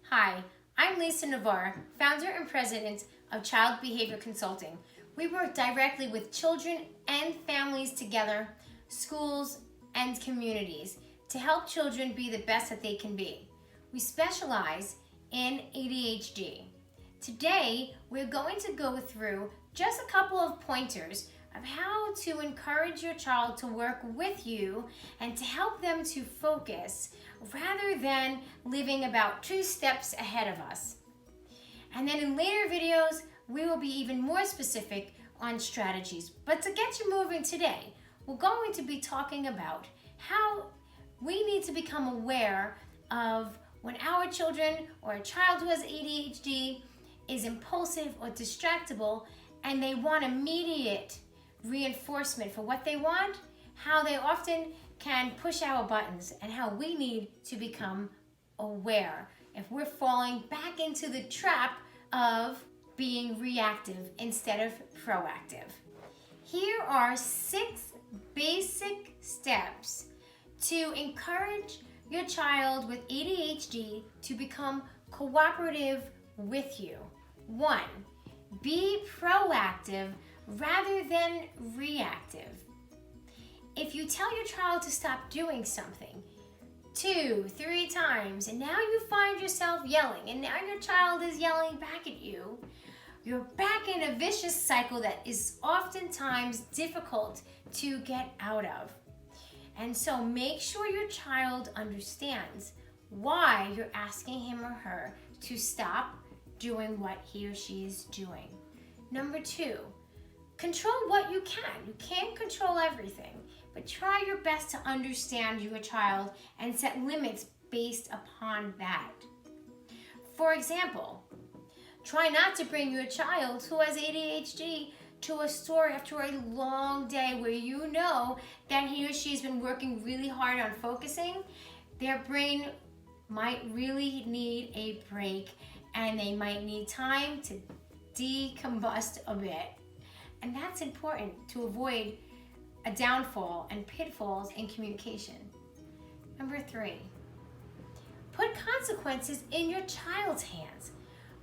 Hi, I'm Lisa Navarre, founder and president of Child Behavior Consulting. We work directly with children and families together, schools and communities, to help children be the best that they can be. We specialize in ADHD. Today, we're going to go through just a couple of pointers of how to encourage your child to work with you and to help them to focus rather than living about 2 steps ahead of us. And then in later videos, we will be even more specific on strategies. But to get you moving today, we're going to be talking about how we need to become aware of when our children or a child who has ADHD is impulsive or distractible and they want immediate reinforcement for what they want, how they often can push our buttons, and how we need to become aware if we're falling back into the trap of being reactive instead of proactive. Here are 6 basic steps to encourage your child with ADHD to become cooperative with you. 1, be proactive rather than reactive. If you tell your child to stop doing something 2, 3 times, and now you find yourself yelling, and now your child is yelling back at you, you're back in a vicious cycle that is oftentimes difficult to get out of. And so make sure your child understands why you're asking him or her to stop doing what he or she is doing. Number 2, control what you can. You can't control everything, but try your best to understand your child and set limits based upon that. For example, try not to bring your child who has ADHD to a store after a long day where you know that he or she's been working really hard on focusing. Their brain might really need a break and they might need time to decombust a bit. And that's important to avoid a downfall and pitfalls in communication. Number 3, put consequences in your child's hands.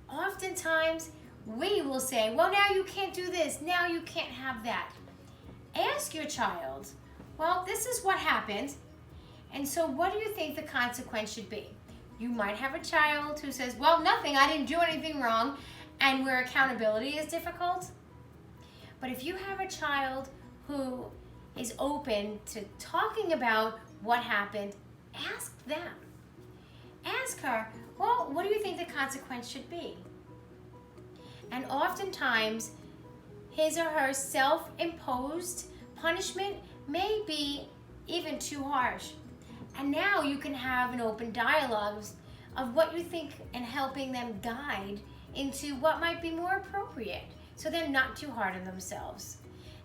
Oftentimes, we will say, well, now you can't do this, now you can't have that. Ask your child, well, this is what happened, and so what do you think the consequence should be? You might have a child who says, well, nothing, I didn't do anything wrong, and where accountability is difficult. But if you have a child who is open to talking about what happened, ask them. Ask her, well, what do you think the consequence should be? And oftentimes, his or her self-imposed punishment may be even too harsh. And now you can have an open dialogue of what you think and helping them guide into what might be more appropriate so they're not too hard on themselves.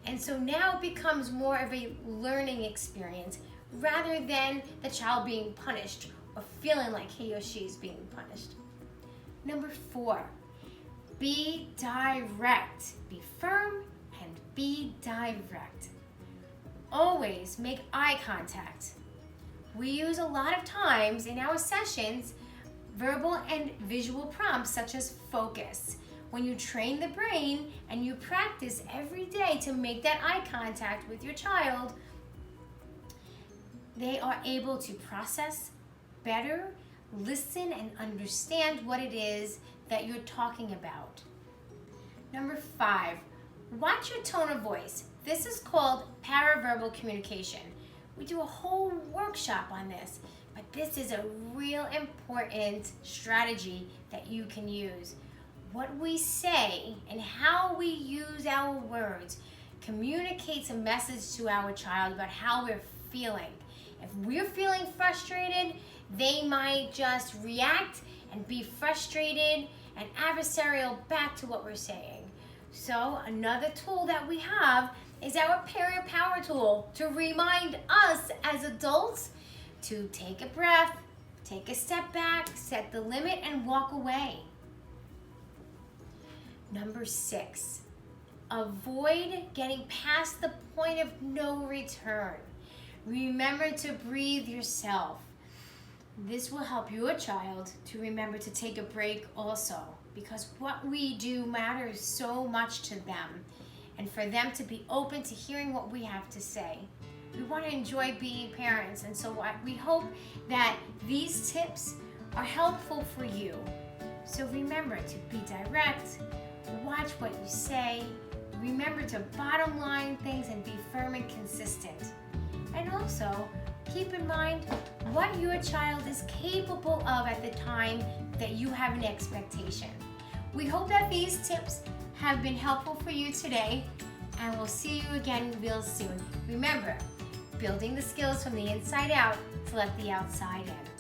And so now it becomes more of a learning experience rather than the child being punished or feeling like he or she is being punished. Number 4, be direct. Be firm and be direct. Always make eye contact. We use a lot of times in our sessions verbal and visual prompts such as focus. When you train the brain and you practice every day to make that eye contact with your child, they are able to process better, listen, and understand what it is that you're talking about. Number 5, watch your tone of voice. This is called paraverbal communication. We do a whole workshop on this, but this is a real important strategy that you can use. What we say and how we use our words communicates a message to our child about how we're feeling. If we're feeling frustrated, they might just react and be frustrated and adversarial back to what we're saying. So another tool that we have is our parent power tool to remind us as adults to take a breath, take a step back, set the limit, and walk away. Number 6, avoid getting past the point of no return. Remember to breathe yourself. This will help your child to remember to take a break also, because what we do matters so much to them, and for them to be open to hearing what we have to say. We want to enjoy being parents, and so we hope that these tips are helpful for you. So remember to be direct, watch what you say, remember to bottom line things and be firm and consistent. And also, keep in mind what your child is capable of at the time that you have an expectation. We hope that these tips have been helpful for you today, and we'll see you again real soon. Remember, building the skills from the inside out to let the outside in.